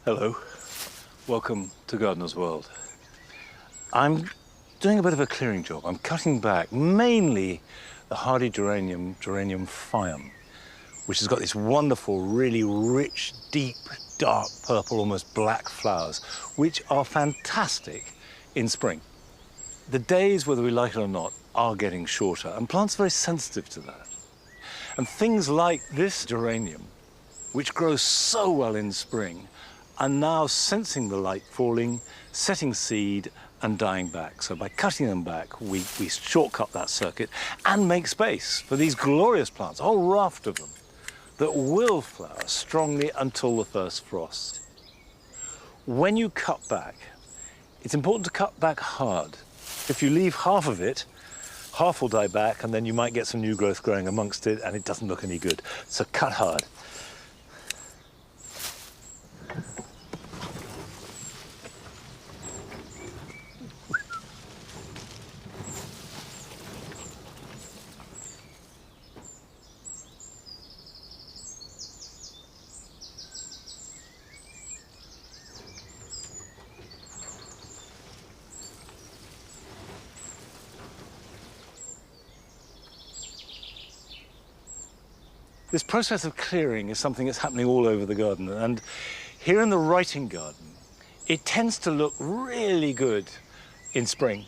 Hello, welcome to Gardener's World. I'm doing a bit of a clearing job. I'm cutting back mainly the hardy geranium, Geranium phaeum, which has got these wonderful, really rich, deep, dark purple, almost black flowers, which are fantastic in spring. The days, whether we like it or not, are getting shorter, and plants are very sensitive to that. And things like this geranium, which grows so well in spring, are now sensing the light falling, setting seed and dying back. So by cutting them back, we shortcut that circuit and make space for these glorious plants, a whole raft of them, that will flower strongly until the first frost. When you cut back, it's important to cut back hard. If you leave half of it, half will die back, and then you might get some new growth growing amongst it, and it doesn't look any good. So cut hard. This process of clearing is something that's happening all over the garden, and here in the writing garden, it tends to look really good in spring.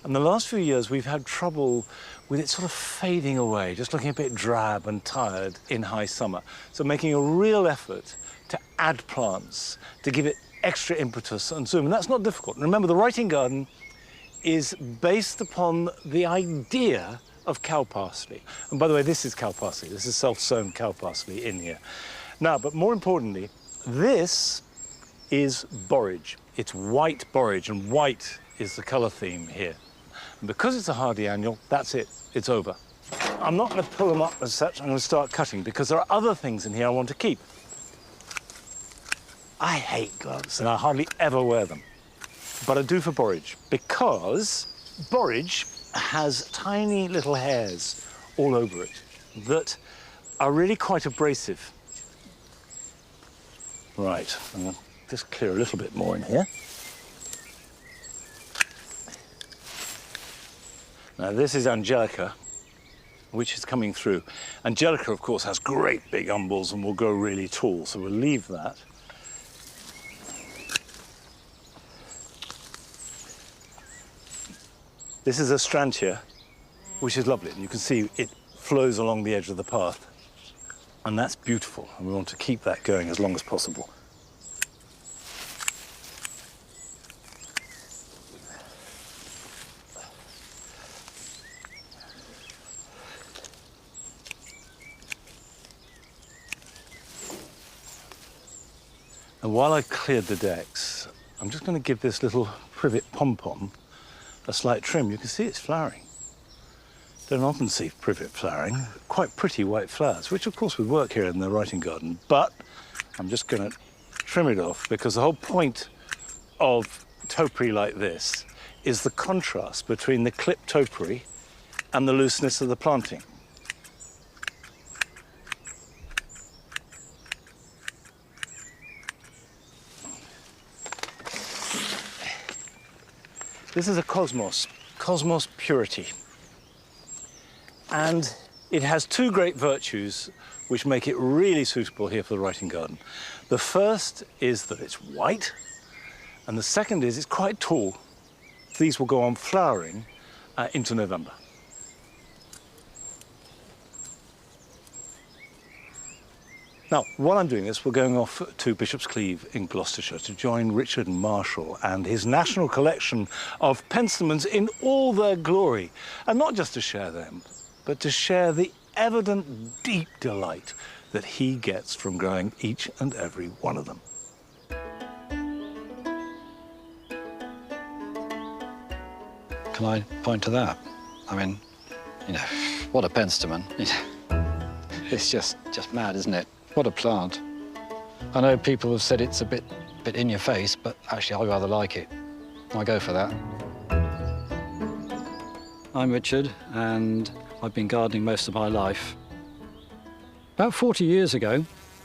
And the last few years, we've had trouble with it sort of fading away, just looking a bit drab and tired in high summer. So making a real effort to add plants, to give it extra impetus and zoom, and that's not difficult. And remember, the writing garden is based upon the idea of cow parsley. And by the way, this is cow parsley. This is self-sown cow parsley in here. Now, but more importantly, this is borage. It's white borage, and white is the color theme here. And because it's a hardy annual, that's it. It's over. I'm not going to pull them up as such. I'm going to start cutting because there are other things in here I want to keep. I hate gloves, and I hardly ever wear them. But I do for borage, because borage has tiny little hairs all over it that are really quite abrasive. Right, I'm going to just clear a little bit more in here. Now this is Angelica, which is coming through. Angelica, of course, has great big umbels and will grow really tall, so we'll leave that. This is a Astrantia, which is lovely. And you can see it flows along the edge of the path. And that's beautiful. And we want to keep that going as long as possible. And while I cleared the decks, I'm just going to give this little privet pom-pom a slight trim. You can see it's flowering. Don't often see privet flowering. Quite pretty white flowers, which of course would work here in the writing garden, but I'm just going to trim it off because the whole point of topiary like this is the contrast between the clipped topiary and the looseness of the planting. This is a Cosmos Purity. And it has two great virtues which make it really suitable here for the writing garden. The first is that it's white, and the second is it's quite tall. These will go on flowering into November. Now, while I'm doing this, we're going off to Bishop's Cleeve in Gloucestershire to join Richard Marshall and his national collection of penstemons in all their glory. And not just to share them, but to share the evident deep delight that he gets from growing each and every one of them. Can I point to that? I mean, you know, what a penstemon. It's just mad, isn't it? What a plant. I know people have said it's a bit in your face, but actually I rather like it. I go for that. I'm Richard, and I've been gardening most of my life. About 40 years ago,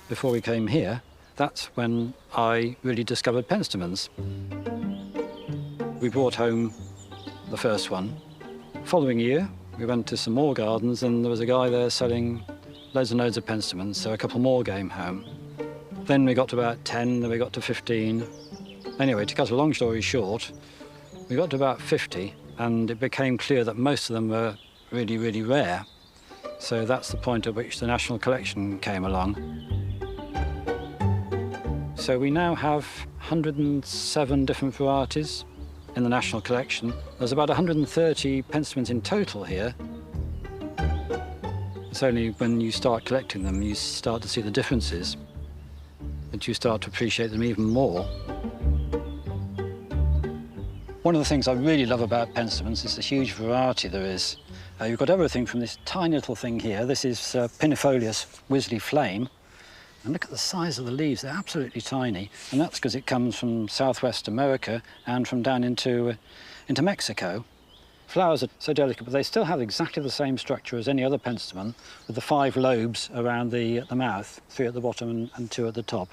before we came here, That's when I really discovered penstemons. We brought home the first one. Following year, we went to some more gardens and there was a guy there selling loads and loads of penstemons, so a couple more came home. Then we got to about 10, then we got to 15. Anyway, to cut a long story short, we got to about 50 and it became clear that most of them were really, really rare. So that's the point at which the National Collection came along. So we now have 107 different varieties in the National Collection. There's about 130 penstemons in total here. It's only when you start collecting them you start to see the differences, that you start to appreciate them even more. One of the things I really love about penstemons is the huge variety there is. You've got everything from this tiny little thing here. This is Pinifolius Wisley Flame. And look at the size of the leaves, they're absolutely tiny. And that's because it comes from Southwest America and from down into Mexico. Flowers are so delicate, but they still have exactly the same structure as any other penstemon, with the 5 lobes around the mouth, 3 at the bottom and 2 at the top.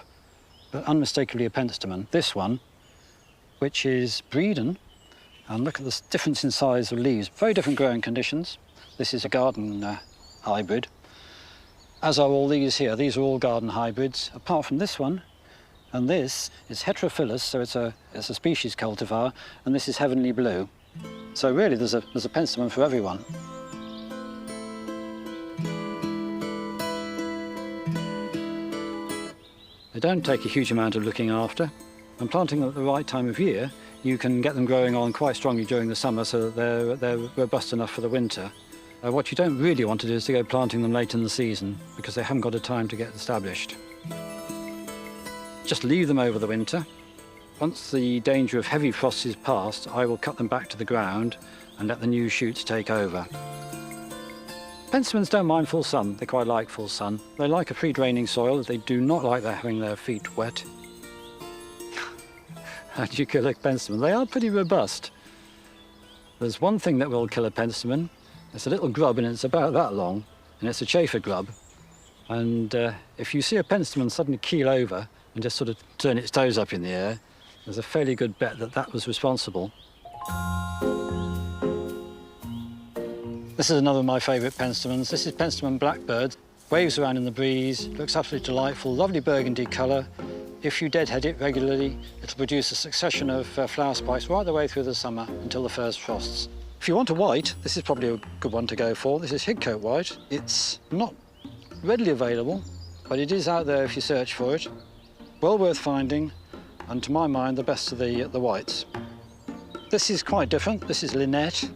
But unmistakably a penstemon. This one, which is Breeden, and look at the difference in size of leaves. Very different growing conditions. This is a garden hybrid. As are all these here. These are all garden hybrids, apart from this one. And this is Heterophilus, so it's a species cultivar, and this is Heavenly Blue. So really, there's a penstemon for everyone. They don't take a huge amount of looking after. And planting them at the right time of year, you can get them growing on quite strongly during the summer so that they're robust enough for the winter. What you don't really want to do is to go planting them late in the season because they haven't got a time to get established. Just leave them over the winter. Once the danger of heavy frost is past, I will cut them back to the ground and let the new shoots take over. Penstemons don't mind full sun. They quite like full sun. They like a free draining soil. They do not like having their feet wet. How do you kill a penstemon? They are pretty robust. There's one thing that will kill a penstemon. It's a little grub and it's about that long, and it's a chafer grub. And if you see a penstemon suddenly keel over and just sort of turn its toes up in the air, there's a fairly good bet that that was responsible. This is another of my favourite penstemons. This is Penstemon Blackbird. Waves around in the breeze, looks absolutely delightful, lovely burgundy colour. If you deadhead it regularly, it'll produce a succession of flower spikes right the way through the summer until the first frosts. If you want a white, this is probably a good one to go for. This is Higcote White. It's not readily available, but it is out there if you search for it. Well worth finding, and to my mind, the best of the whites. This is quite different. This is Lynette.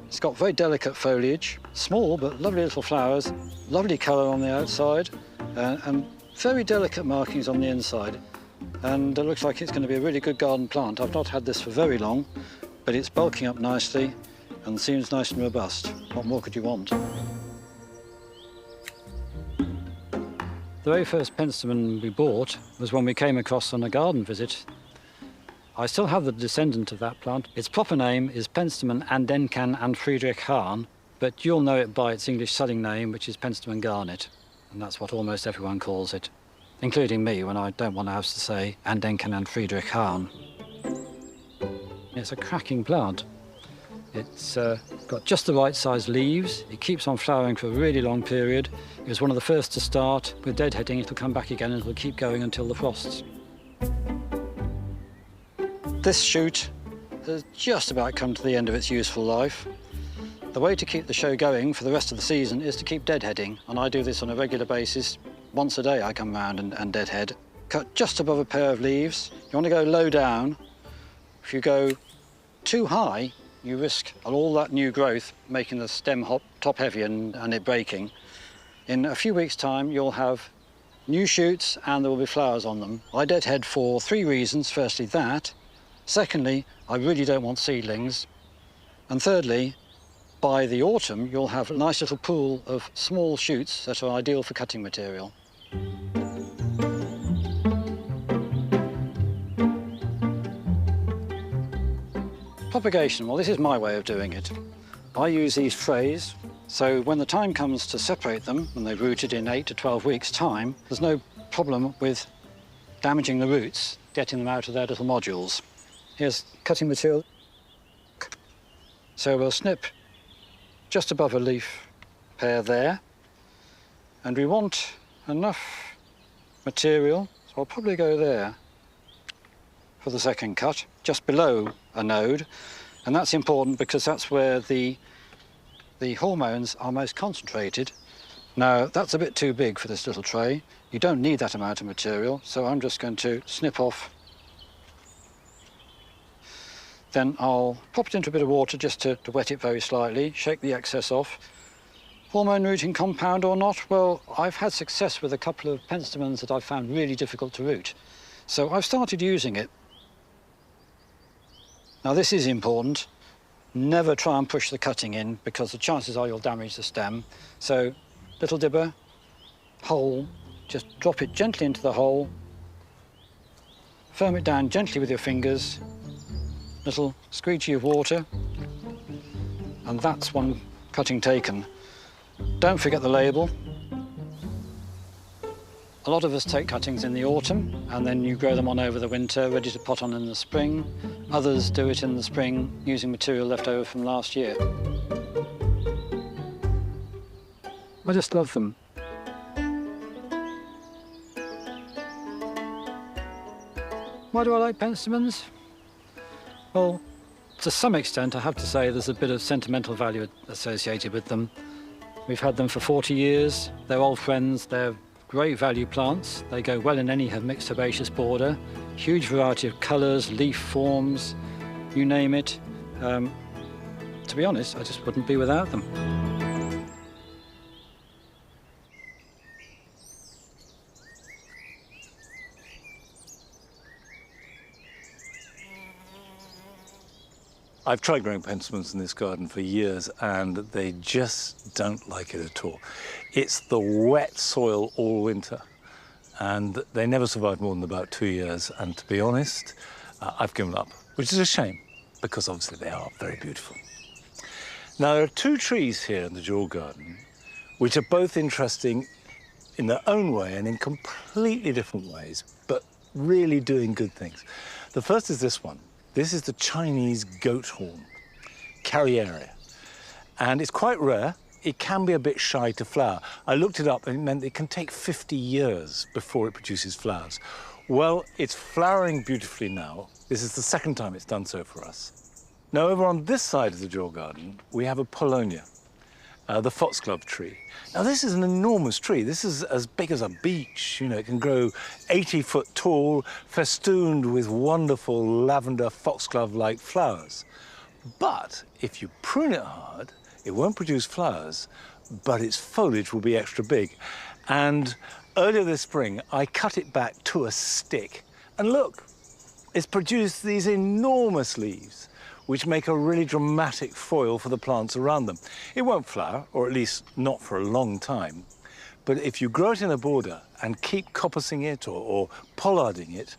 It's got very delicate foliage, small but lovely little flowers, lovely colour on the outside, and very delicate markings on the inside. And it looks like it's going to be a really good garden plant. I've not had this for very long, but it's bulking up nicely and seems nice and robust. What more could you want? The very first penstemon we bought was one we came across on a garden visit. I still have the descendant of that plant. Its proper name is Penstemon Andenkan and Friedrich Hahn, but you'll know it by its English selling name, which is Penstemon Garnet, and that's what almost everyone calls it, including me when I don't want to have to say Andenkan and Friedrich Hahn. It's a cracking plant. It's got just the right size leaves. It keeps on flowering for a really long period. It was one of the first to start. With deadheading, it'll come back again and it'll keep going until the frosts. This shoot has just about come to the end of its useful life. The way to keep the show going for the rest of the season is to keep deadheading, and I do this on a regular basis. Once a day I come round and deadhead. Cut just above a pair of leaves. You want to go low down. If you go too high, you risk all that new growth making the stem top heavy and it breaking. In a few weeks' time, you'll have new shoots and there will be flowers on them. I deadhead for 3 reasons. Firstly, that. Secondly, I really don't want seedlings. And thirdly, by the autumn, you'll have a nice little pool of small shoots that are ideal for cutting material. Propagation, well, this is my way of doing it. I use these trays, so when the time comes to separate them, when they've rooted in 8 to 12 weeks' time, there's no problem with damaging the roots, getting them out of their little modules. Here's cutting material. So we'll snip just above a leaf pair there, and we want enough material, so I'll probably go there for the second cut, just below a node, and that's important because that's where the hormones are most concentrated. Now, that's a bit too big for this little tray. You don't need that amount of material, so I'm just going to snip off. Then I'll pop it into a bit of water just to wet it very slightly, shake the excess off. Hormone rooting compound or not? Well, I've had success with a couple of penstemons that I've found really difficult to root. So I've started using it. Now, this is important. Never try and push the cutting in because the chances are you'll damage the stem. So, little dibber, hole, just drop it gently into the hole, firm it down gently with your fingers, little squeegee of water, and that's one cutting taken. Don't forget the label. A lot of us take cuttings in the autumn and then you grow them on over the winter, ready to pot on in the spring. Others do it in the spring using material left over from last year. I just love them. Why do I like penstemons? Well, to some extent, I have to say there's a bit of sentimental value associated with them. We've had them for 40 years. They're old friends. They're great value plants. They go well in any mixed herbaceous border. Huge variety of colours, leaf forms, you name it. To be honest, I just wouldn't be without them. I've tried growing penstemons in this garden for years and they just don't like it at all. It's the wet soil all winter and they never survive more than about 2 years, and to be honest, I've given up, which is a shame because obviously they are very beautiful. Now, there are two trees here in the dual garden which are both interesting in their own way and in completely different ways, but really doing good things. The first is this one. This is the Chinese goat horn, Carriera, and it's quite rare. It can be a bit shy to flower. I looked it up and it meant it can take 50 years before it produces flowers. Well, it's flowering beautifully now. This is the second time it's done so for us. Now, over on this side of the dual garden, we have a Polonia, the foxglove tree. Now, this is an enormous tree. This is as big as a beech. You know, it can grow 80 foot tall, festooned with wonderful lavender foxglove-like flowers. But if you prune it hard, it won't produce flowers, but its foliage will be extra big. And earlier this spring, I cut it back to a stick. And look, it's produced these enormous leaves, which make a really dramatic foil for the plants around them. It won't flower, or at least not for a long time, but if you grow it in a border and keep coppicing it or pollarding it,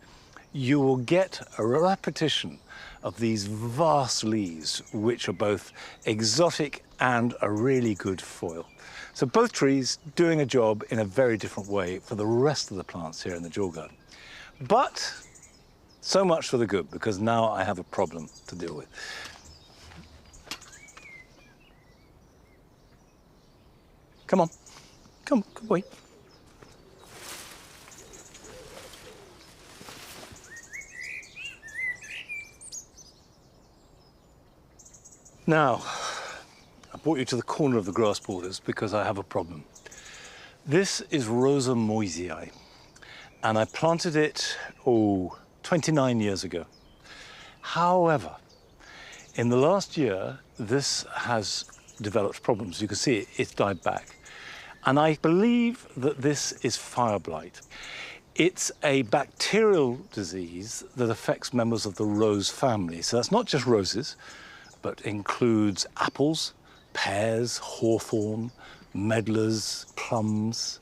you will get a repetition of these vast leaves, which are both exotic and a really good foil. So both trees doing a job in a very different way for the rest of the plants here in the dual garden. But so much for the good, because now I have a problem to deal with. Come on, come, wait. Now, I brought you to the corner of the grass borders because I have a problem. This is Rosa moisei, and I planted it, 29 years ago. However, in the last year, this has developed problems. You can see it's died back. And I believe that this is fire blight. It's a bacterial disease that affects members of the rose family. So that's not just roses, but includes apples, pears, hawthorn, medlars, plums.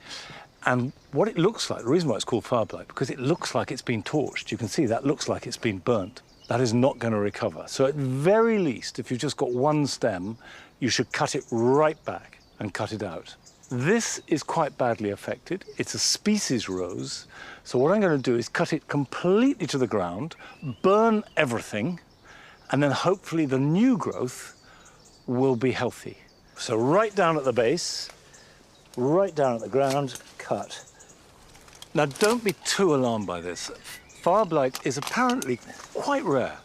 And what it looks like, the reason why it's called fire blight, because it looks like it's been torched. You can see that looks like it's been burnt. That is not going to recover. So at very least, if you've just got one stem, you should cut it right back and cut it out. This is quite badly affected. It's a species rose. So what I'm going to do is cut it completely to the ground, burn everything, and then hopefully the new growth will be healthy. So right down at the base, right down at the ground, cut. Now don't be too alarmed by this. Fire blight is apparently quite rare.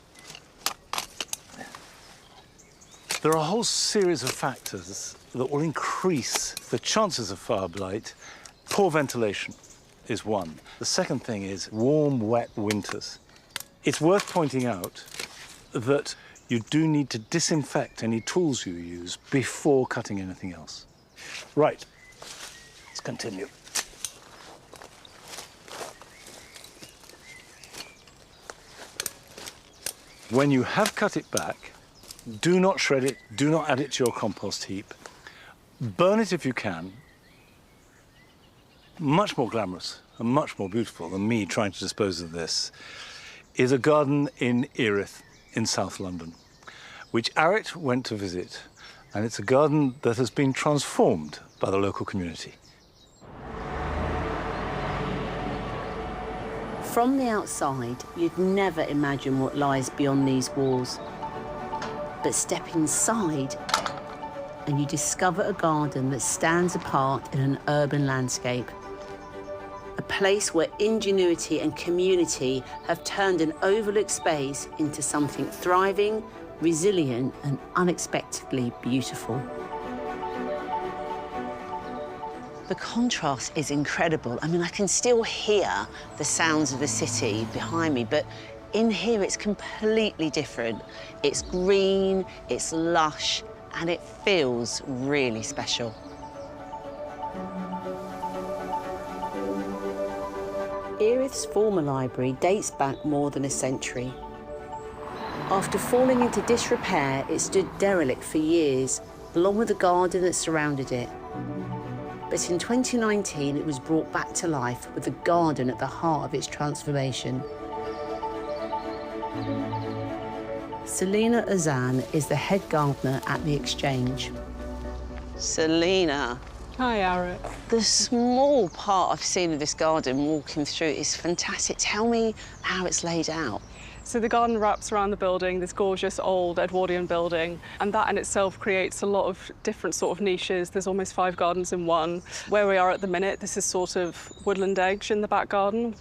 There are a whole series of factors that will increase the chances of fire blight. Poor ventilation is one. The second thing is warm, wet winters. It's worth pointing out that you do need to disinfect any tools you use before cutting anything else. Right, let's continue. When you have cut it back, do not shred it, do not add it to your compost heap. Burn it if you can. Much more glamorous and much more beautiful than me trying to dispose of this is a garden in Erith in South London, which Arit went to visit. And it's a garden that has been transformed by the local community. From the outside, you'd never imagine what lies beyond these walls. But step inside and you discover a garden that stands apart in an urban landscape. A place where ingenuity and community have turned an overlooked space into something thriving, resilient and unexpectedly beautiful. The contrast is incredible. I mean, I can still hear the sounds of the city behind me, but in here it's completely different. It's green, it's lush, and it feels really special. Erith's former library dates back more than a century. After falling into disrepair, it stood derelict for years, along with the garden that surrounded it. But in 2019, it was brought back to life with the garden at the heart of its transformation. Selina Ozan is the head gardener at the Exchange. Selina. Hi, Arit. The small part I've seen of this garden walking through is fantastic. Tell me how it's laid out. So the garden wraps around the building, this gorgeous old Edwardian building, and that in itself creates a lot of different sort of niches. There's almost 5 gardens in one. Where we are at the minute, this is sort of woodland edge in the back garden.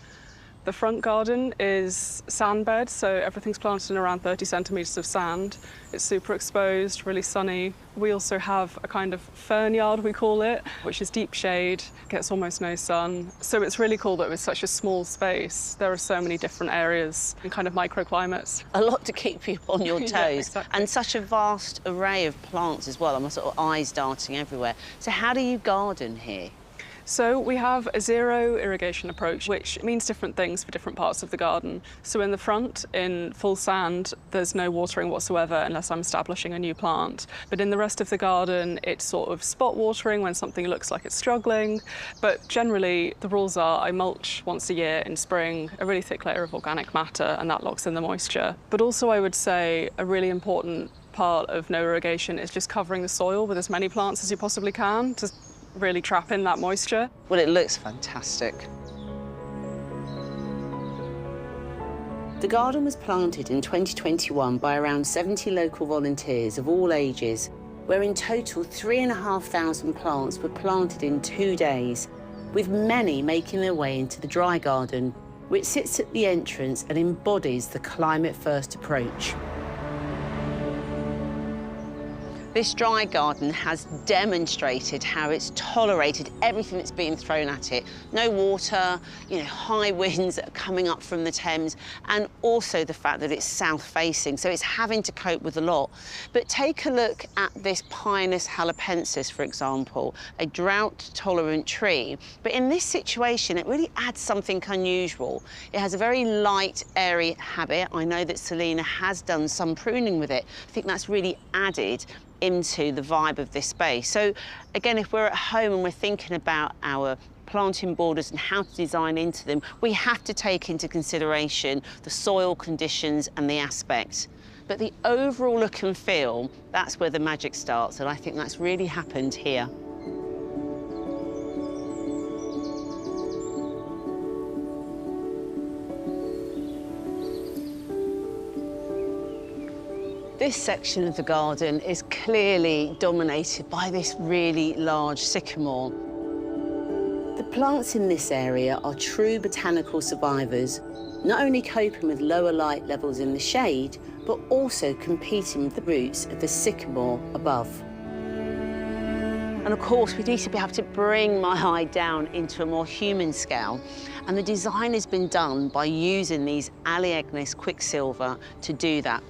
The front garden is sand bed, so everything's planted in around 30 centimetres of sand. It's super exposed, really sunny. We also have a kind of fern yard, we call it, which is deep shade, gets almost no sun. So it's really cool that with such a small space, there are so many different areas and kind of microclimates. A lot to keep you on your toes. Yeah, exactly. And such a vast array of plants as well. I'm sort of eyes darting everywhere. So how do you garden here? So we have a zero irrigation approach, which means different things for different parts of the garden. So in the front, in full sand, there's no watering whatsoever unless I'm establishing a new plant. But in the rest of the garden, it's sort of spot watering when something looks like it's struggling. But generally, the rules are I mulch once a year in spring, a really thick layer of organic matter, and that locks in the moisture. But also I would say a really important part of no irrigation is just covering the soil with as many plants as you possibly can to really trap in that moisture. Well, it looks fantastic. The garden was planted in 2021 by around 70 local volunteers of all ages, where in total 3,500 plants were planted in 2 days, with many making their way into the dry garden, which sits at the entrance and embodies the climate-first approach. This dry garden has demonstrated how it's tolerated everything that's being thrown at it. No water, high winds that are coming up from the Thames, and also the fact that it's south-facing, so it's having to cope with a lot. But take a look at this Pinus halepensis, for example, a drought-tolerant tree. But in this situation, it really adds something unusual. It has a very light, airy habit. I know that Selina has done some pruning with it. I think that's really added into the vibe of this space. So again, if we're at home and we're thinking about our planting borders and how to design into them, we have to take into consideration the soil conditions and the aspects. But the overall look and feel, that's where the magic starts, and I think that's really happened here. This section of the garden is clearly dominated by this really large sycamore. The plants in this area are true botanical survivors, not only coping with lower light levels in the shade, but also competing with the roots of the sycamore above. And of course, we need to be able to bring my eye down into a more human scale. And the design has been done by using these Aleagnus quicksilver to do that.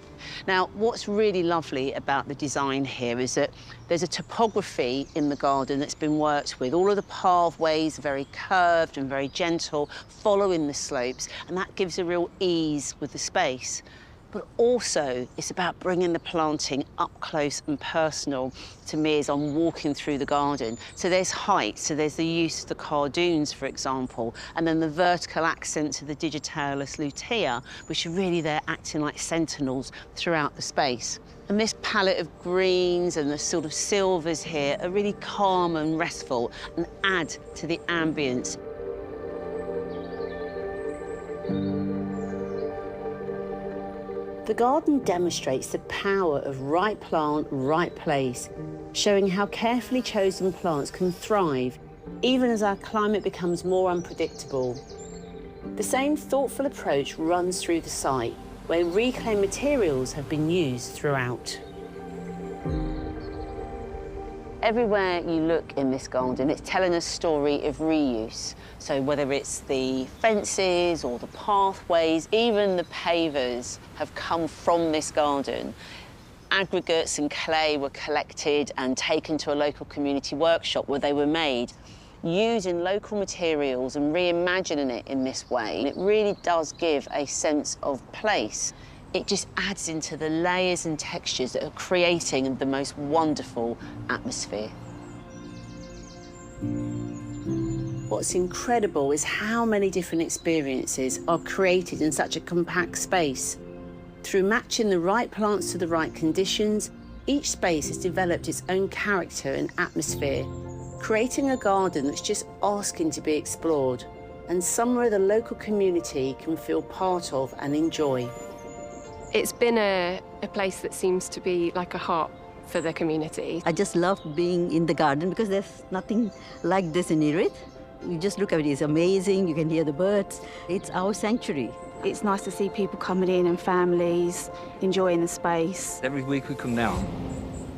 Now, what's really lovely about the design here is that there's a topography in the garden that's been worked with. All of the pathways are very curved and very gentle, following the slopes, and that gives a real ease with the space. But also, it's about bringing the planting up close and personal to me as I'm walking through the garden. So there's height, so there's the use of the cardoons, for example, and then the vertical accents of the Digitalis lutea, which are really there acting like sentinels throughout the space. And this palette of greens and the sort of silvers here are really calm and restful and add to the ambience. The garden demonstrates the power of right plant, right place, showing how carefully chosen plants can thrive, even as our climate becomes more unpredictable. The same thoughtful approach runs through the site, where reclaimed materials have been used throughout. Everywhere you look in this garden, it's telling a story of reuse. So whether it's the fences or the pathways, even the pavers have come from this garden. Aggregates and clay were collected and taken to a local community workshop where they were made, using local materials and reimagining it in this way. It really does give a sense of place. It just adds into the layers and textures that are creating the most wonderful atmosphere. What's incredible is how many different experiences are created in such a compact space. Through matching the right plants to the right conditions, each space has developed its own character and atmosphere, creating a garden that's just asking to be explored, and somewhere the local community can feel part of and enjoy. It's been a place that seems to be like a heart for the community. I just love being in the garden because there's nothing like this in Erith. You just look at it, it's amazing, you can hear the birds. It's our sanctuary. It's nice to see people coming in and families enjoying the space. Every week we come down,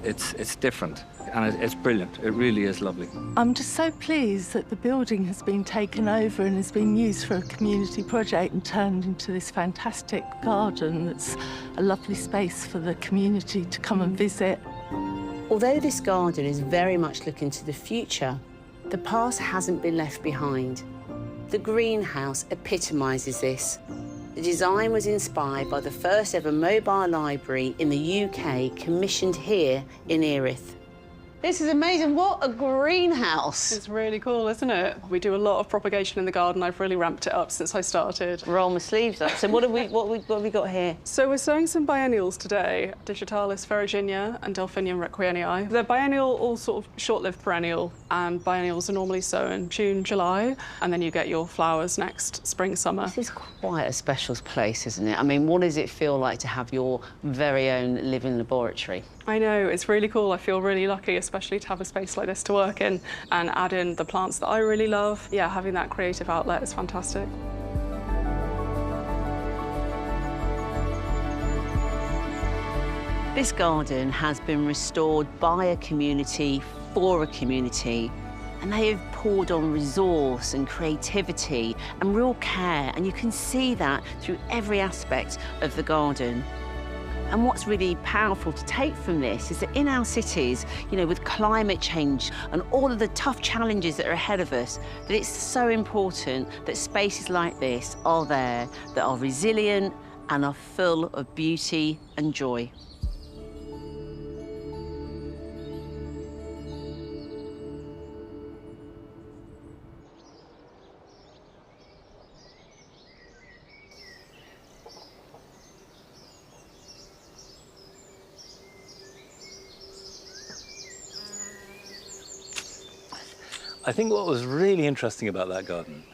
it's different and it's brilliant. It really is lovely. I'm just so pleased that the building has been taken over and has been used for a community project and turned into this fantastic garden that's a lovely space for the community to come and visit. Although this garden is very much looking to the future, the past hasn't been left behind. The greenhouse epitomises this. The design was inspired by the first ever mobile library in the UK, commissioned here in Erith. This is amazing. What a greenhouse. It's really cool, isn't it? We do a lot of propagation in the garden. I've really ramped it up since I started. Roll my sleeves up. So what have we got here? So we're sowing some biennials today, Digitalis ferruginea and Delphinium requienii. They're biennial, all sort of short-lived perennial, and biennials are normally sown June, July, and then you get your flowers next spring, summer. This is quite a special place, isn't it? I mean, what does it feel like to have your very own living laboratory? I know, it's really cool. I feel really lucky, especially to have a space like this to work in and add in the plants that I really love. Yeah, having that creative outlet is fantastic. This garden has been restored by a community for a community, and they have poured on resource and creativity and real care, and you can see that through every aspect of the garden. And what's really powerful to take from this is that in our cities, you know, with climate change and all of the tough challenges that are ahead of us, that it's so important that spaces like this are there, that are resilient and are full of beauty and joy. I think what was really interesting about that garden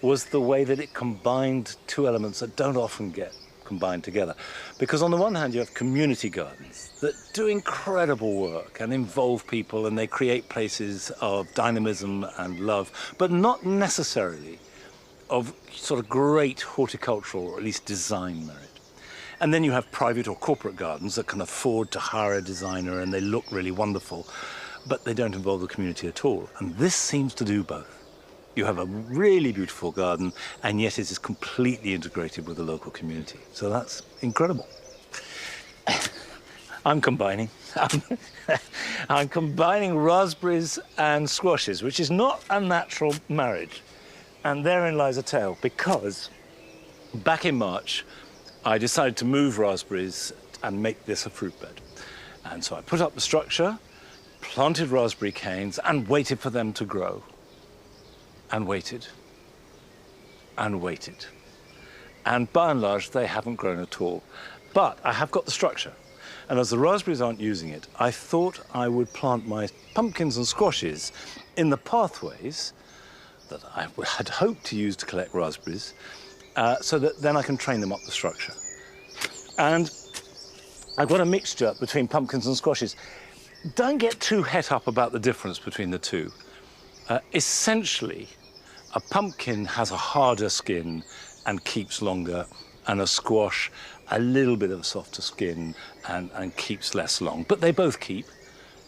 was the way that it combined two elements that don't often get combined together. Because on the one hand, you have community gardens that do incredible work and involve people, and they create places of dynamism and love, but not necessarily of sort of great horticultural or at least design merit. And then you have private or corporate gardens that can afford to hire a designer and they look really wonderful, but they don't involve the community at all. And this seems to do both. You have a really beautiful garden, and yet it is completely integrated with the local community. So that's incredible. I'm combining. I'm combining raspberries and squashes, which is not a natural marriage. And therein lies a tale, because back in March, I decided to move raspberries and make this a fruit bed. And so I put up the structure, planted raspberry canes, and waited for them to grow. And waited. And waited. And by and large, they haven't grown at all. But I have got the structure. And as the raspberries aren't using it, I thought I would plant my pumpkins and squashes in the pathways that I had hoped to use to collect raspberries, so that then I can train them up the structure. And I've got a mixture between pumpkins and squashes. Don't get too het up about the difference between the two. Essentially, a pumpkin has a harder skin and keeps longer, and a squash a little bit of a softer skin and keeps less long. But they both keep,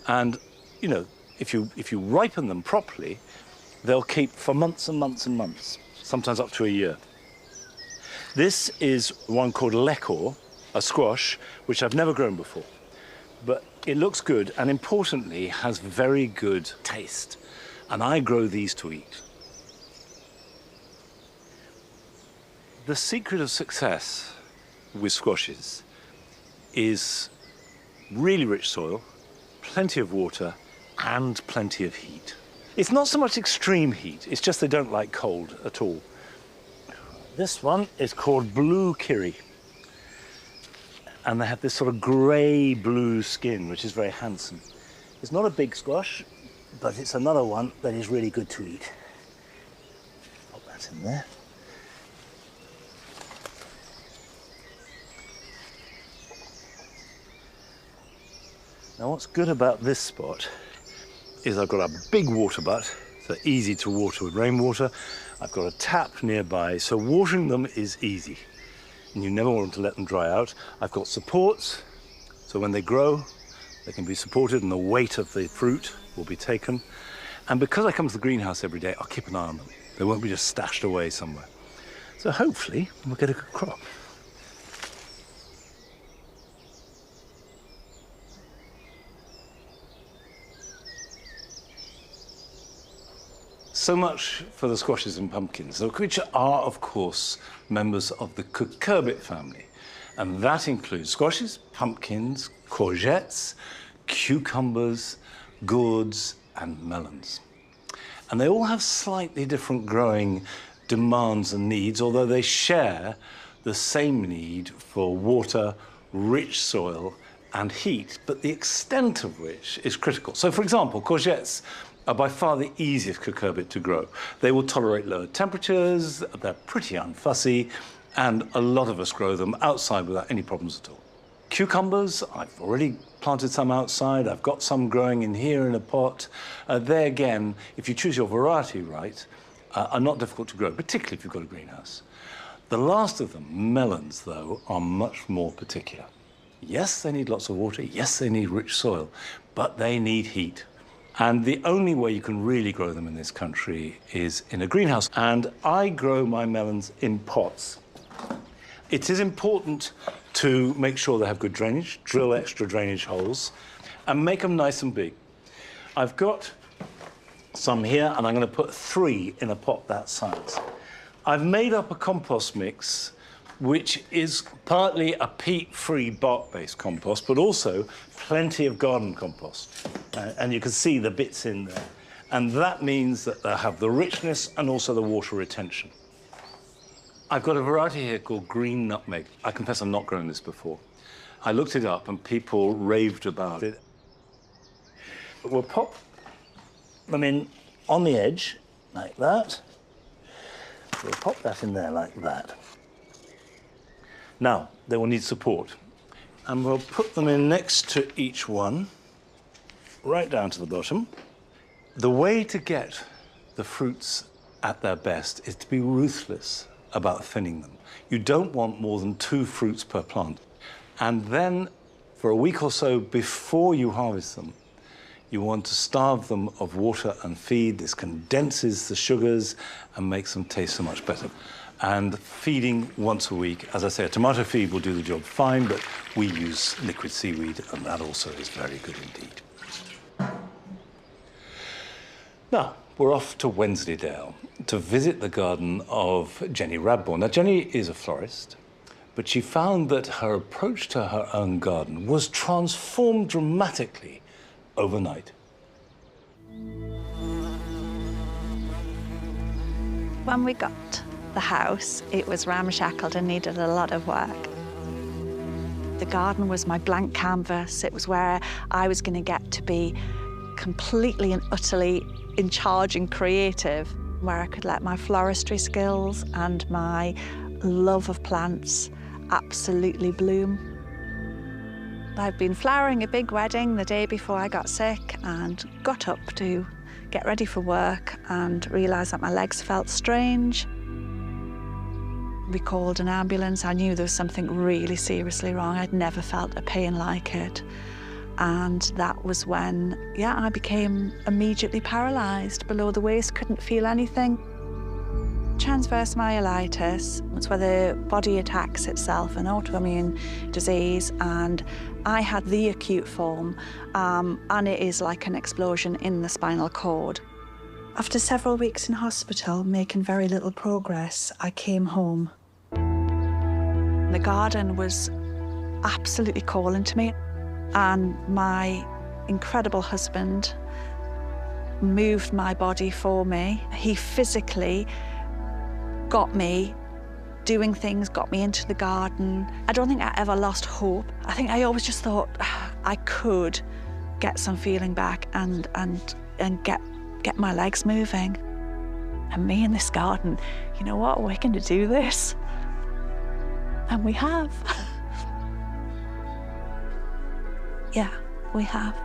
and you know, if you ripen them properly, they'll keep for months and months and months, sometimes up to a year. This is one called Lekor, a squash, which I've never grown before. But it looks good, and importantly, has very good taste. And I grow these to eat. The secret of success with squashes is really rich soil, plenty of water, and plenty of heat. It's not so much extreme heat, it's just they don't like cold at all. This one is called Blue Kiri. And they have this sort of grey-blue skin, which is very handsome. It's not a big squash, but it's another one that is really good to eat. Pop that in there. Now, what's good about this spot is I've got a big water butt, so easy to water with rainwater. I've got a tap nearby, so watering them is easy. And you never want to let them dry out. I've got supports, so when they grow, they can be supported and the weight of the fruit will be taken. And because I come to the greenhouse every day, I'll keep an eye on them. They won't be just stashed away somewhere. So hopefully, we'll get a good crop. So much for the squashes and pumpkins, which are, of course, members of the cucurbit family. And that includes squashes, pumpkins, courgettes, cucumbers, gourds, and melons. And they all have slightly different growing demands and needs, although they share the same need for water, rich soil, and heat, but the extent of which is critical. So, for example, courgettes are by far the easiest cucurbit to grow. They will tolerate lower temperatures, they're pretty unfussy, and a lot of us grow them outside without any problems at all. Cucumbers, I've already planted some outside, I've got some growing in here in a pot. They again, if you choose your variety right, are not difficult to grow, particularly if you've got a greenhouse. The last of them, melons though, are much more particular. Yes, they need lots of water, yes, they need rich soil, but they need heat. And the only way you can really grow them in this country is in a greenhouse. And I grow my melons in pots. It is important to make sure they have good drainage, drill extra drainage holes, and make them nice and big. I've got some here, and I'm going to put 3 in a pot that size. I've made up a compost mix which is partly a peat-free bark-based compost, but also plenty of garden compost. And you can see the bits in there. And that means that they have the richness and also the water retention. I've got a variety here called green nutmeg. I confess I've not grown this before. I looked it up and people raved about it. We'll pop them in on the edge, like that. We'll pop that in there like that. Now, they will need support. And we'll put them in next to each one, right down to the bottom. The way to get the fruits at their best is to be ruthless about thinning them. You don't want more than 2 fruits per plant. And then, for a week or so before you harvest them, you want to starve them of water and feed. This condenses the sugars and makes them taste so much better. And feeding once a week, as I say, a tomato feed will do the job fine, but we use liquid seaweed, and that also is very good indeed. Now, we're off to Wensleydale to visit the garden of Jenny Radbourne. Now, Jenny is a florist, but she found that her approach to her own garden was transformed dramatically overnight. When we got the house, it was ramshackled and needed a lot of work. The garden was my blank canvas. It was where I was going to get to be completely and utterly in charge and creative, where I could let my floristry skills and my love of plants absolutely bloom. I'd been flowering a big wedding the day before I got sick and got up to get ready for work and realised that my legs felt strange. We called an ambulance. I knew there was something really seriously wrong. I'd never felt a pain like it. And that was when, I became immediately paralysed below the waist, couldn't feel anything. Transverse myelitis, it's where the body attacks itself, an autoimmune disease, and I had the acute form, and it is like an explosion in the spinal cord. After several weeks in hospital, making very little progress, I came home. The garden was absolutely calling to me, and my incredible husband moved my body for me. He physically got me doing things, got me into the garden. I don't think I ever lost hope. I think I always just thought I could get some feeling back and get my legs moving. And me in this garden, you know what, we're going to do this. And we have. Yeah, we have.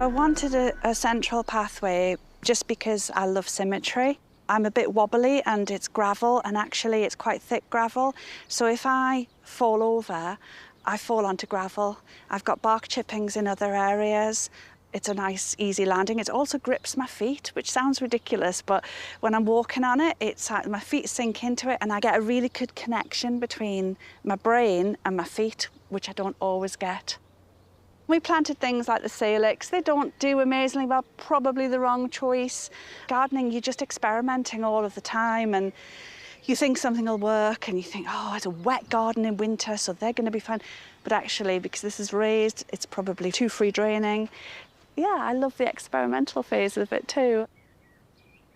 I wanted a central pathway just because I love symmetry. I'm a bit wobbly and it's gravel, and actually it's quite thick gravel. So if I fall over, I fall onto gravel. I've got bark chippings in other areas. It's a nice, easy landing. It also grips my feet, which sounds ridiculous, but when I'm walking on it, it's like my feet sink into it and I get a really good connection between my brain and my feet, which I don't always get. We planted things like the salix. They don't do amazingly well, probably the wrong choice. Gardening, you're just experimenting all of the time, and you think something will work and you think, oh, it's a wet garden in winter, so they're going to be fine. But actually, because this is raised, it's probably too free draining. Yeah, I love the experimental phase of it too.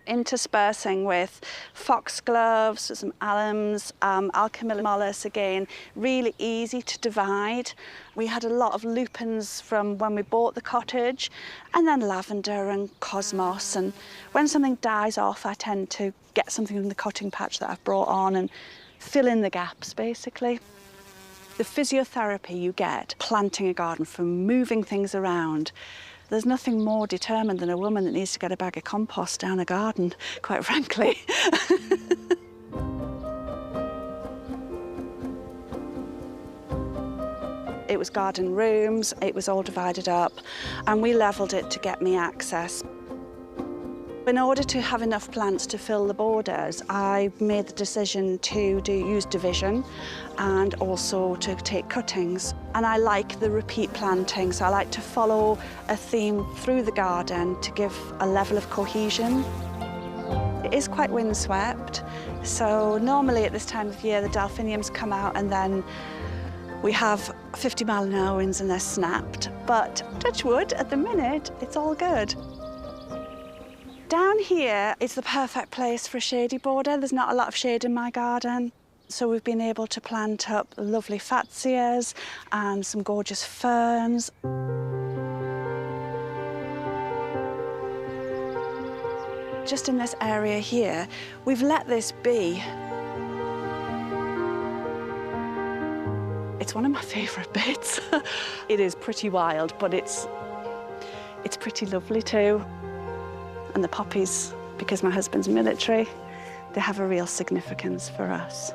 Interspersing with foxgloves, some alums, alchemillus again, really easy to divide. We had a lot of lupins from when we bought the cottage, and then lavender and cosmos. And when something dies off, I tend to get something from the cutting patch that I've brought on and fill in the gaps, basically. The physiotherapy you get planting a garden, from moving things around, there's nothing more determined than a woman that needs to get a bag of compost down a garden, quite frankly. It was garden rooms, it was all divided up, and we levelled it to get me access. In order to have enough plants to fill the borders, I made the decision to use division and also to take cuttings. And I like the repeat planting, so I like to follow a theme through the garden to give a level of cohesion. It is quite windswept, so normally at this time of year the delphiniums come out and then we have 50-mile-an-hour winds and they're snapped. But touch wood, at the minute, it's all good. Down here, it's the perfect place for a shady border. There's not a lot of shade in my garden. So we've been able to plant up lovely fatsias and some gorgeous ferns. Just in this area here, we've let this be It's one of my favourite bits. It is pretty wild, but it's pretty lovely too. And the poppies, because my husband's military, they have a real significance for us.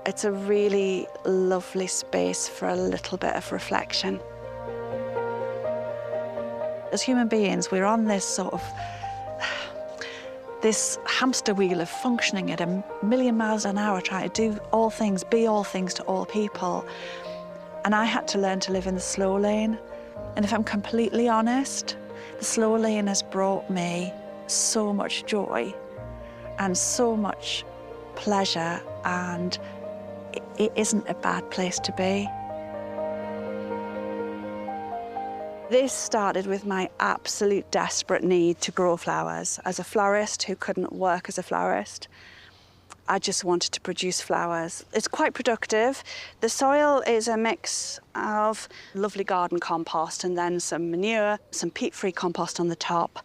It's a really lovely space for a little bit of reflection. As human beings, we're on this sort of this hamster wheel of functioning at 1,000,000 miles an hour, trying to do all things, be all things to all people. And I had to learn to live in the slow lane. And if I'm completely honest, the slow lane has brought me so much joy and so much pleasure, and it isn't a bad place to be. This started with my absolute desperate need to grow flowers. As a florist who couldn't work as a florist, I just wanted to produce flowers. It's quite productive. The soil is a mix of lovely garden compost and then some manure, some peat-free compost on the top.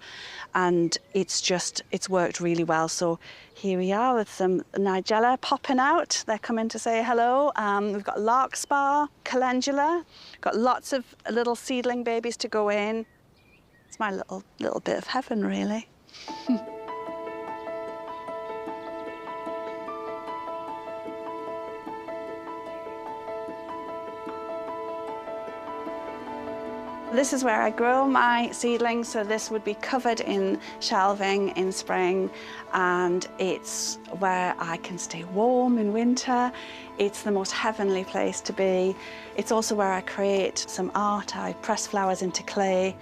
And it's worked really well. So here we are with some Nigella popping out. They're coming to say hello. We've got larkspur, calendula, got lots of little seedling babies to go in. It's my little bit of heaven, really. This is where I grow my seedlings, so this would be covered in shelving in spring, and it's where I can stay warm in winter. It's the most heavenly place to be. It's also where I create some art. I press flowers into clay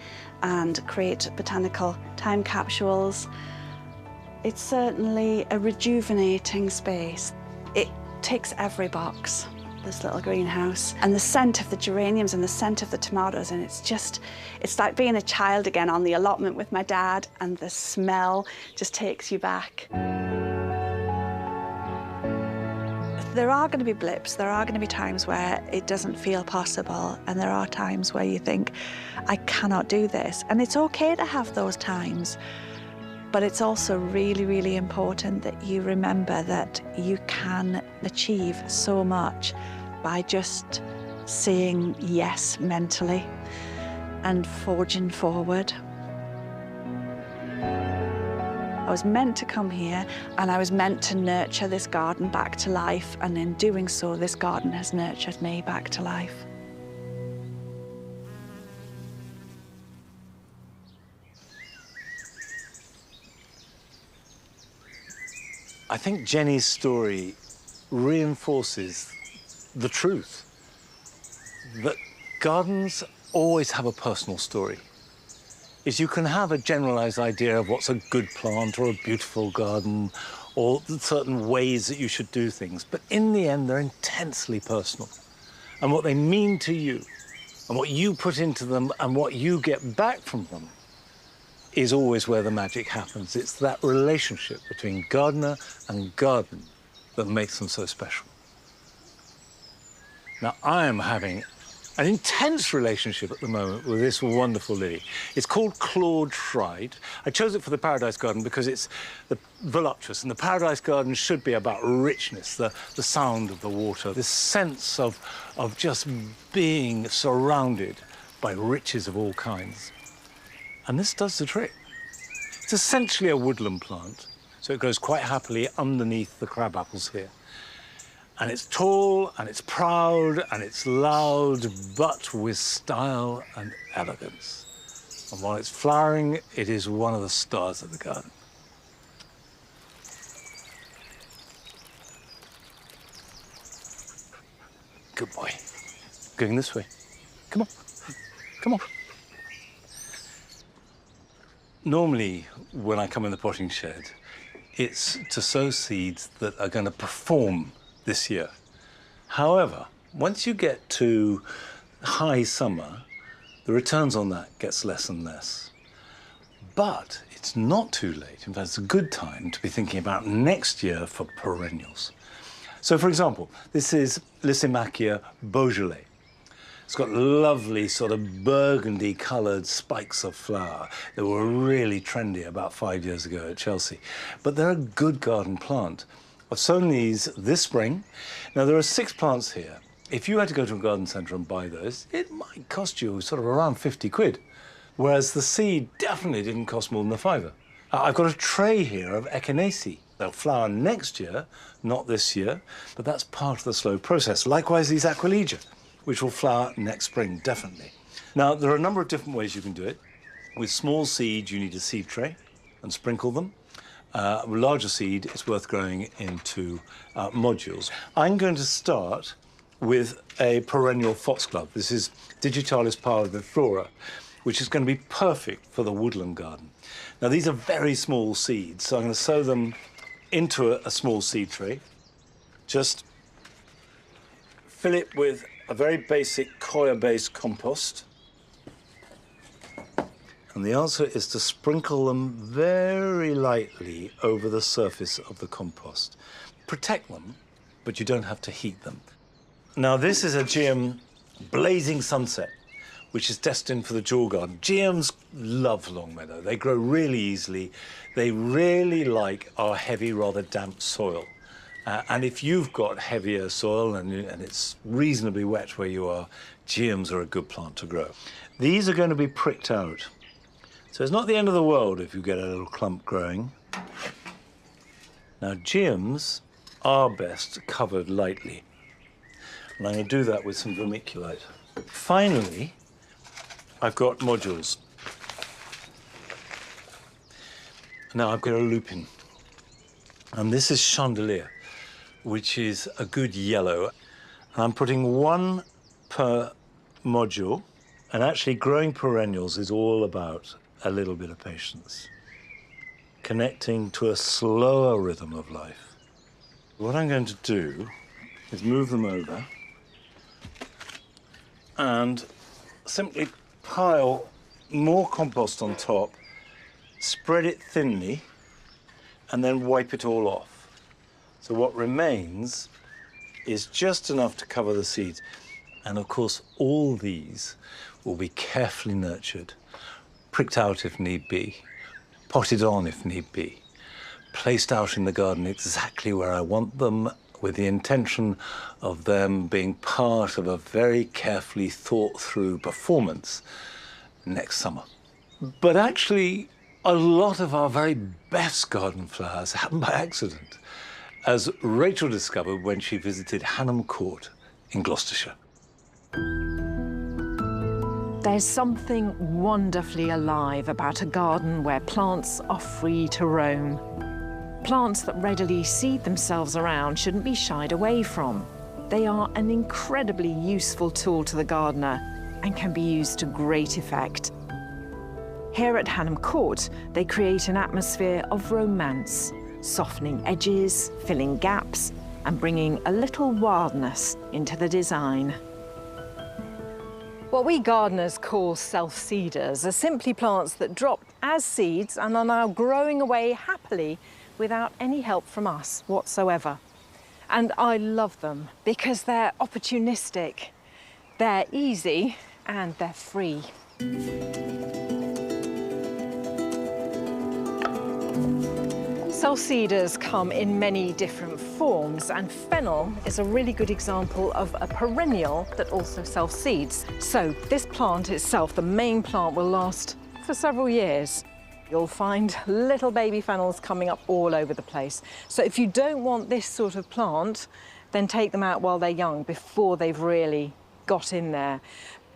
and create botanical time capsules. It's certainly a rejuvenating space. It ticks every box, this little greenhouse. And the scent of the geraniums and the scent of the tomatoes, and it's like being a child again on the allotment with my dad, and the smell just takes you back. There are going to be blips, there are going to be times where it doesn't feel possible, and there are times where you think, I cannot do this. And it's okay to have those times, but it's also really, really important that you remember that you can achieve so much by just saying yes mentally and forging forward. I was meant to come here, and I was meant to nurture this garden back to life, and in doing so, this garden has nurtured me back to life. I think Jenny's story reinforces the truth that gardens always have a personal story. Is you can have a generalized idea of what's a good plant or a beautiful garden or certain ways that you should do things, but in the end, they're intensely personal. And what they mean to you and what you put into them and what you get back from them is always where the magic happens. It's that relationship between gardener and garden that makes them so special. Now, I am having an intense relationship at the moment with this wonderful lily. It's called Claude Fried. I chose it for the Paradise Garden because it's voluptuous, and the Paradise Garden should be about richness, the sound of the water, this sense of just being surrounded by riches of all kinds. And this does the trick. It's essentially a woodland plant, so it grows quite happily underneath the crabapples here. And it's tall, and it's proud, and it's loud, but with style and elegance. And while it's flowering, it is one of the stars of the garden. Good boy. Going this way. Come on. Come on. Normally, when I come in the potting shed, it's to sow seeds that are going to perform this year. However, once you get to high summer, the returns on that gets less and less. But it's not too late. In fact, it's a good time to be thinking about next year for perennials. So, for example, this is Lysimachia Beaujolais. It's got lovely sort of burgundy-coloured spikes of flower that were really trendy about 5 years ago at Chelsea. But they're a good garden plant. I've sown these this spring. Now, there are 6 plants here. If you had to go to a garden centre and buy those, it might cost you sort of around 50 quid, whereas the seed definitely didn't cost more than a fiver. I've got a tray here of echinacea. They'll flower next year, not this year, but that's part of the slow process. Likewise, these aquilegia, which will flower next spring, definitely. Now, there are a number of different ways you can do it. With small seed, you need a seed tray and sprinkle them. With larger seed, it's worth growing into modules. I'm going to start with a perennial foxglove. This is Digitalis parviflora, which is going to be perfect for the woodland garden. Now, these are very small seeds, so I'm going to sow them into a small seed tray. Just fill it with a very basic coir-based compost. And the answer is to sprinkle them very lightly over the surface of the compost. Protect them, but you don't have to heat them. Now, this is a GM Blazing Sunset, which is destined for the jewel garden. GMs love Longmeadow. They grow really easily. They really like our heavy, rather damp soil. And if you've got heavier soil and it's reasonably wet where you are, GMs are a good plant to grow. These are going to be pricked out. So it's not the end of the world if you get a little clump growing. Now, GMs are best covered lightly. And I'm going to do that with some vermiculite. Finally, I've got modules. Now I've got a lupin. And this is chandelier, which is a good yellow. And I'm putting 1 per module. And actually, growing perennials is all about a little bit of patience, connecting to a slower rhythm of life. What I'm going to do is move them over and simply pile more compost on top, spread it thinly, and then wipe it all off. So what remains is just enough to cover the seeds. And of course, all these will be carefully nurtured, pricked out if need be, potted on if need be, placed out in the garden exactly where I want them, with the intention of them being part of a very carefully thought through performance next summer. But actually, a lot of our very best garden flowers happen by accident, as Rachel discovered when she visited Hanham Court in Gloucestershire. There's something wonderfully alive about a garden where plants are free to roam. Plants that readily seed themselves around shouldn't be shied away from. They are an incredibly useful tool to the gardener and can be used to great effect. Here at Hanham Court, they create an atmosphere of romance, softening edges, filling gaps, and bringing a little wildness into the design. What we gardeners call self-seeders are simply plants that dropped as seeds and are now growing away happily without any help from us whatsoever. And I love them because they're opportunistic, they're easy, and they're free. Self-seeders come in many different forms, and fennel is a really good example of a perennial that also self-seeds. So this plant itself, the main plant, will last for several years. You'll find little baby fennels coming up all over the place. So if you don't want this sort of plant, then take them out while they're young, before they've really got in there.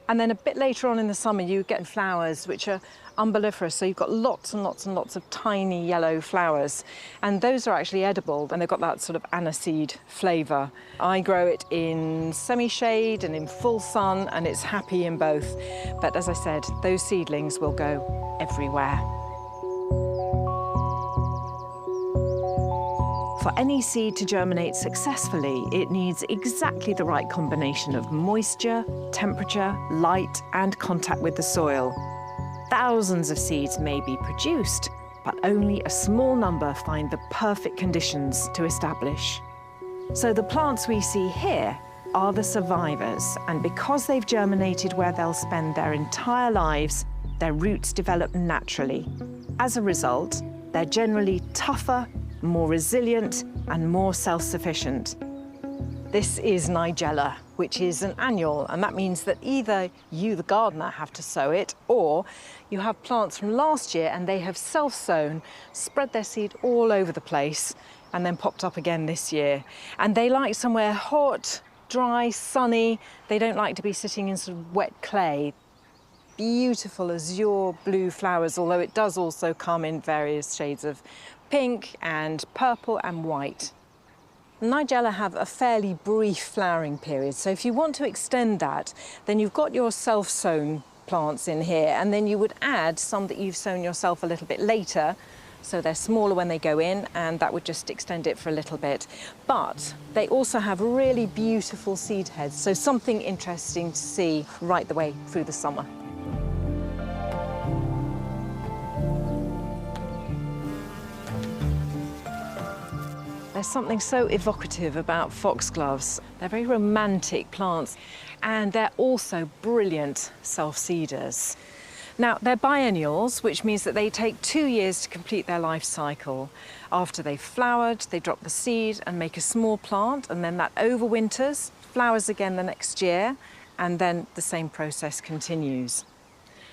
And then a bit later on in the summer, you get flowers which are umbelliferous, so you've got lots and lots and lots of tiny yellow flowers. And those are actually edible, and they've got that sort of aniseed flavour. I grow it in semi-shade and in full sun, and it's happy in both. But as I said, those seedlings will go everywhere. For any seed to germinate successfully, it needs exactly the right combination of moisture, temperature, light, and contact with the soil. Thousands of seeds may be produced, but only a small number find the perfect conditions to establish. So the plants we see here are the survivors, and because they've germinated where they'll spend their entire lives, their roots develop naturally. As a result, they're generally tougher, more resilient, and more self-sufficient. This is Nigella, which is an annual, and that means that either you, the gardener, have to sow it, or you have plants from last year and they have self-sown, spread their seed all over the place, and then popped up again this year. And they like somewhere hot, dry, sunny. They don't like to be sitting in sort of wet clay. Beautiful azure blue flowers, although it does also come in various shades of pink and purple and white. Nigella have a fairly brief flowering period, so if you want to extend that, then you've got your self-sown plants in here, and then you would add some that you've sown yourself a little bit later, so they're smaller when they go in, and that would just extend it for a little bit. But they also have really beautiful seed heads, so something interesting to see right the way through the summer. There's something so evocative about foxgloves. They're very romantic plants, and they're also brilliant self-seeders. Now, they're biennials, which means that they take 2 years to complete their life cycle. After they've flowered, they drop the seed and make a small plant, and then that overwinters, flowers again the next year, and then the same process continues.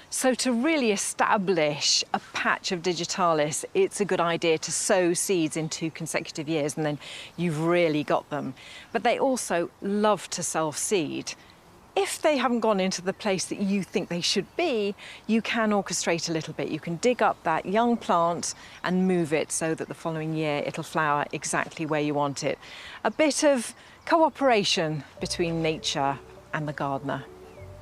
So to really establish a patch of digitalis, it's a good idea to sow seeds in 2 consecutive years, and then you've really got them. But they also love to self-seed. If they haven't gone into the place that you think they should be, you can orchestrate a little bit. You can dig up that young plant and move it so that the following year it'll flower exactly where you want it. A bit of cooperation between nature and the gardener.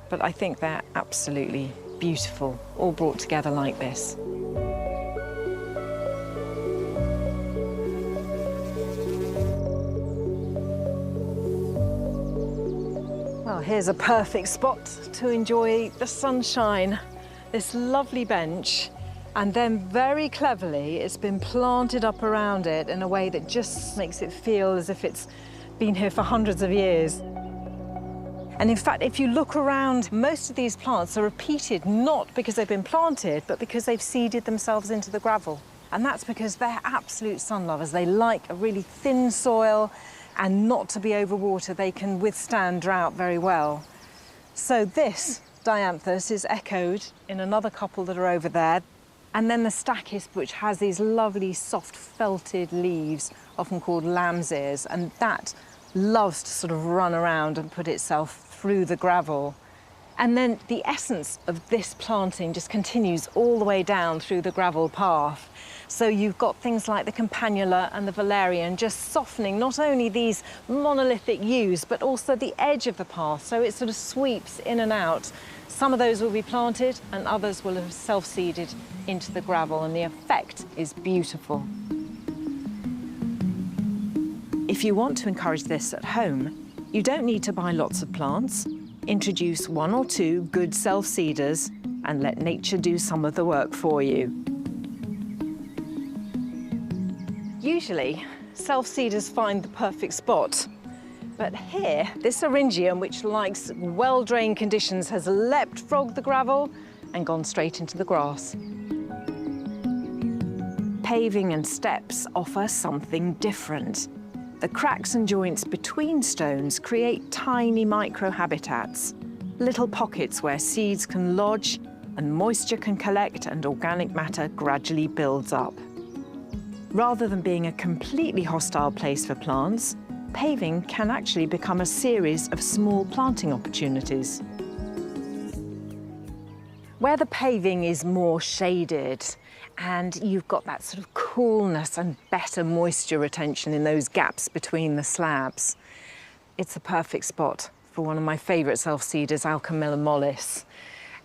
But I think they're absolutely beautiful, all brought together like this. Well, here's a perfect spot to enjoy the sunshine. This lovely bench, and then very cleverly it's been planted up around it in a way that just makes it feel as if it's been here for hundreds of years. And in fact, if you look around, most of these plants are repeated, not because they've been planted, but because they've seeded themselves into the gravel. And that's because they're absolute sun lovers. They like a really thin soil and not to be overwatered. They can withstand drought very well. So this dianthus is echoed in another couple that are over there. And then the stachys, which has these lovely soft felted leaves, often called lamb's ears, and that loves to sort of run around and put itself through the gravel. And then the essence of this planting just continues all the way down through the gravel path. So you've got things like the campanula and the valerian just softening not only these monolithic yews, but also the edge of the path. So it sort of sweeps in and out. Some of those will be planted and others will have self-seeded into the gravel, and the effect is beautiful. If you want to encourage this at home, you don't need to buy lots of plants. Introduce 1 or 2 good self-seeders and let nature do some of the work for you. Usually, self-seeders find the perfect spot. But here, this syringium, which likes well-drained conditions, has leapt-frogged the gravel and gone straight into the grass. Paving and steps offer something different. The cracks and joints between stones create tiny microhabitats, little pockets where seeds can lodge and moisture can collect and organic matter gradually builds up. Rather than being a completely hostile place for plants, paving can actually become a series of small planting opportunities. Where the paving is more shaded and you've got that sort of coolness and better moisture retention in those gaps between the slabs, it's a perfect spot for one of my favourite self-seeders, Alchemilla mollis.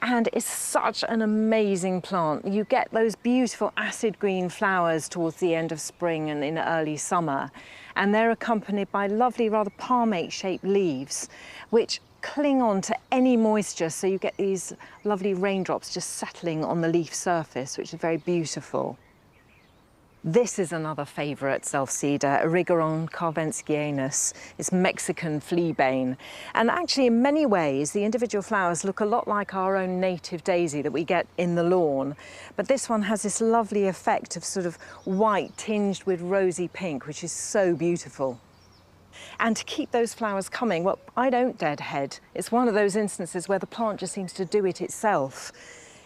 And it's such an amazing plant. You get those beautiful acid green flowers towards the end of spring and in early summer. And they're accompanied by lovely, rather palmate-shaped leaves, which cling on to any moisture, so you get these lovely raindrops just settling on the leaf surface, which is very beautiful. This is another favourite self-seeder, Erigeron carvenskianus. It's Mexican fleabane. And actually, in many ways, the individual flowers look a lot like our own native daisy that we get in the lawn. But this one has this lovely effect of sort of white tinged with rosy pink, which is so beautiful. And to keep those flowers coming, well, I don't deadhead. It's one of those instances where the plant just seems to do it itself.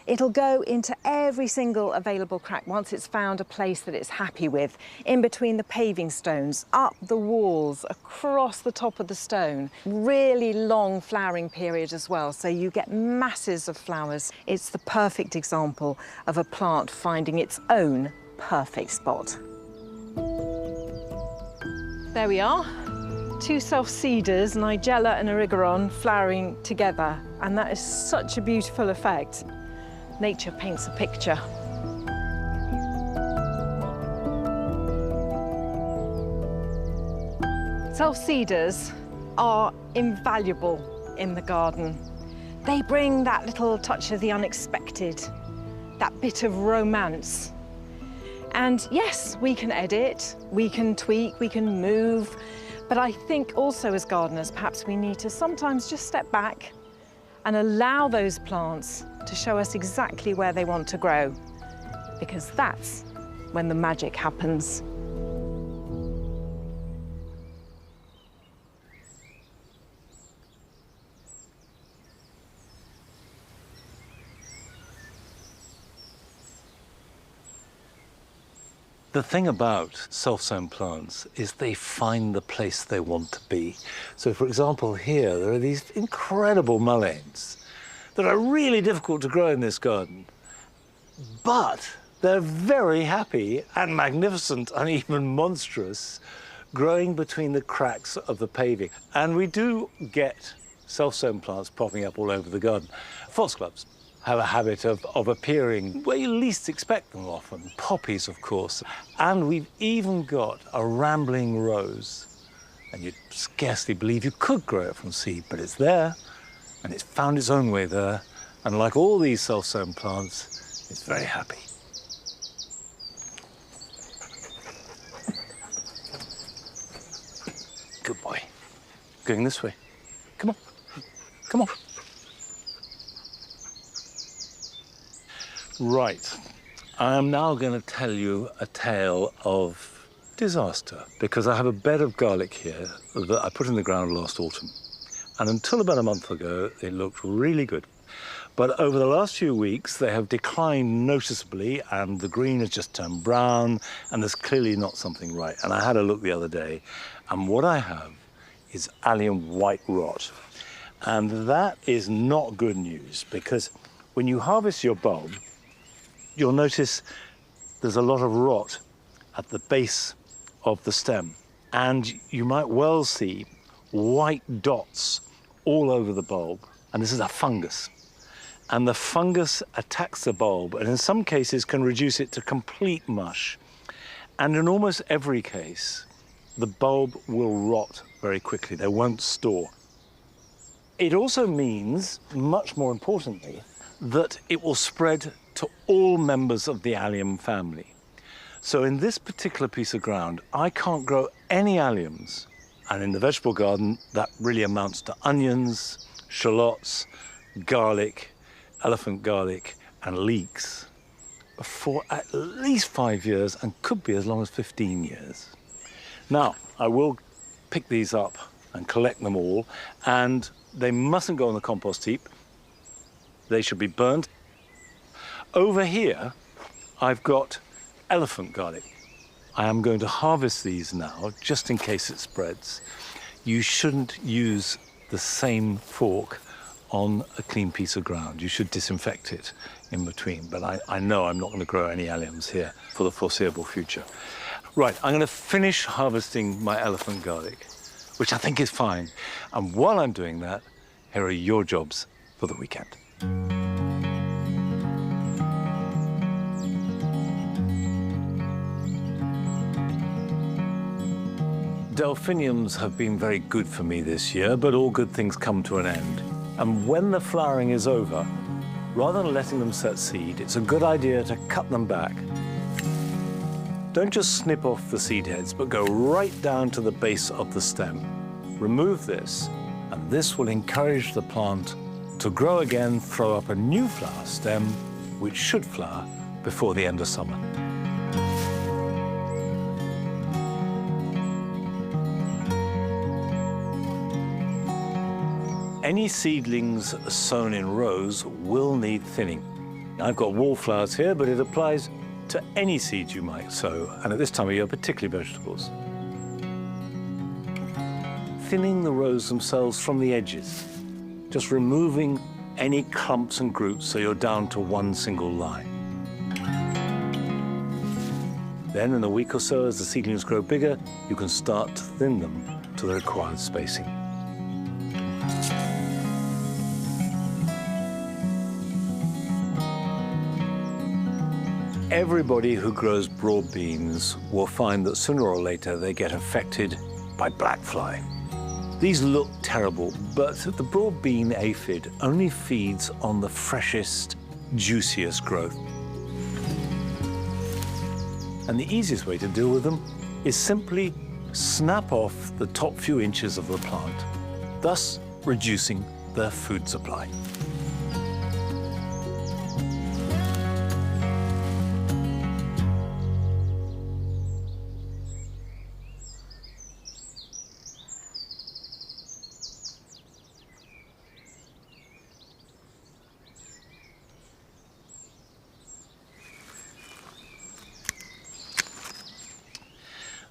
It'll go into every single available crack once it's found a place that it's happy with, in between the paving stones, up the walls, across the top of the stone. Really long flowering period as well, so you get masses of flowers. It's the perfect example of a plant finding its own perfect spot. There we are. Two self-seeders, Nigella and Erigeron, flowering together, and that is such a beautiful effect. Nature paints a picture. Self-seeders are invaluable in the garden. They bring that little touch of the unexpected, that bit of romance. And yes, we can edit, we can tweak, we can move, but I think also as gardeners, perhaps we need to sometimes just step back and allow those plants to show us exactly where they want to grow, because that's when the magic happens. The thing about self-sown plants is they find the place they want to be. So, for example, here there are these incredible mulleins that are really difficult to grow in this garden, but they're very happy and magnificent and even monstrous growing between the cracks of the paving. And we do get self-sown plants popping up all over the garden. Foxgloves have a habit of appearing where you least expect them often. Poppies, of course. And we've even got a rambling rose. And you'd scarcely believe you could grow it from seed, but it's there, and it's found its own way there. And like all these self-sown plants, it's very happy. Good boy. Going this way. Come on. Come on. Right, I am now going to tell you a tale of disaster, because I have a bed of garlic here that I put in the ground last autumn. And until about a month ago, it looked really good. But over the last few weeks, they have declined noticeably, and the green has just turned brown, and there's clearly not something right. And I had a look the other day, and what I have is allium white rot. And that is not good news, because when you harvest your bulb, you'll notice there's a lot of rot at the base of the stem. And you might well see white dots all over the bulb. And this is a fungus. And the fungus attacks the bulb, and in some cases can reduce it to complete mush. And in almost every case, the bulb will rot very quickly. They won't store. It also means, much more importantly, that it will spread to all members of the allium family. So in this particular piece of ground, I can't grow any alliums. And in the vegetable garden, that really amounts to onions, shallots, garlic, elephant garlic, and leeks for at least 5 years, and could be as long as 15 years. Now, I will pick these up and collect them all, and they mustn't go on the compost heap. They should be burnt. Over here, I've got elephant garlic. I am going to harvest these now, just in case it spreads. You shouldn't use the same fork on a clean piece of ground. You should disinfect it in between, but I know I'm not going to grow any alliums here for the foreseeable future. Right, I'm going to finish harvesting my elephant garlic, which I think is fine. And while I'm doing that, here are your jobs for the weekend. Delphiniums have been very good for me this year, but all good things come to an end. And when the flowering is over, rather than letting them set seed, it's a good idea to cut them back. Don't just snip off the seed heads, but go right down to the base of the stem. Remove this, and this will encourage the plant to grow again, throw up a new flower stem, which should flower before the end of summer. Any seedlings sown in rows will need thinning. I've got wallflowers here, but it applies to any seeds you might sow, and at this time of year, particularly vegetables. Thinning the rows themselves from the edges, just removing any clumps and groups so you're down to one single line. Then in a week or so, as the seedlings grow bigger, you can start to thin them to the required spacing. Everybody who grows broad beans will find that sooner or later they get affected by black fly. These look terrible, but the broad bean aphid only feeds on the freshest, juiciest growth. And the easiest way to deal with them is simply snap off the top few inches of the plant, thus reducing their food supply.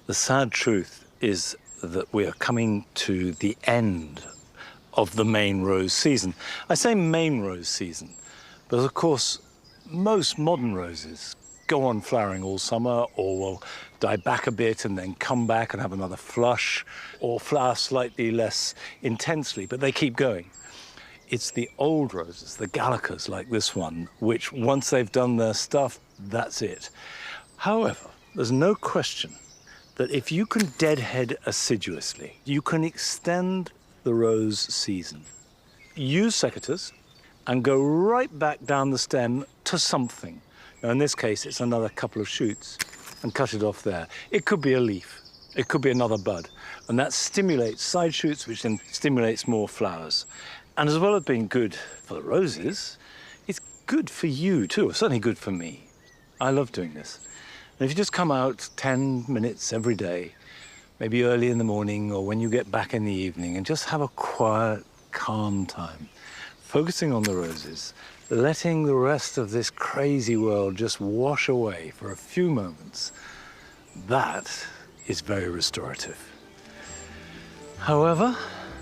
The sad truth is that we are coming to the end of the main rose season. I say main rose season, but of course, most modern roses go on flowering all summer, or will die back a bit and then come back and have another flush, or flower slightly less intensely, but they keep going. It's the old roses, the Gallicas like this one, which once they've done their stuff, that's it. However, there's no question that if you can deadhead assiduously, you can extend the rose season. Use secateurs and go right back down the stem to something. Now, in this case, it's another couple of shoots, and cut it off there. It could be a leaf, it could be another bud, and that stimulates side shoots, which then stimulates more flowers. And as well as being good for the roses, it's good for you too, certainly good for me. I love doing this. And if you just come out 10 minutes every day, maybe early in the morning or when you get back in the evening, and just have a quiet, calm time, focusing on the roses, letting the rest of this crazy world just wash away for a few moments, that is very restorative. However,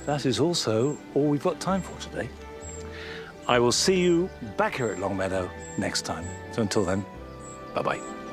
that is also all we've got time for today. I will see you back here at Longmeadow next time. So until then, bye-bye.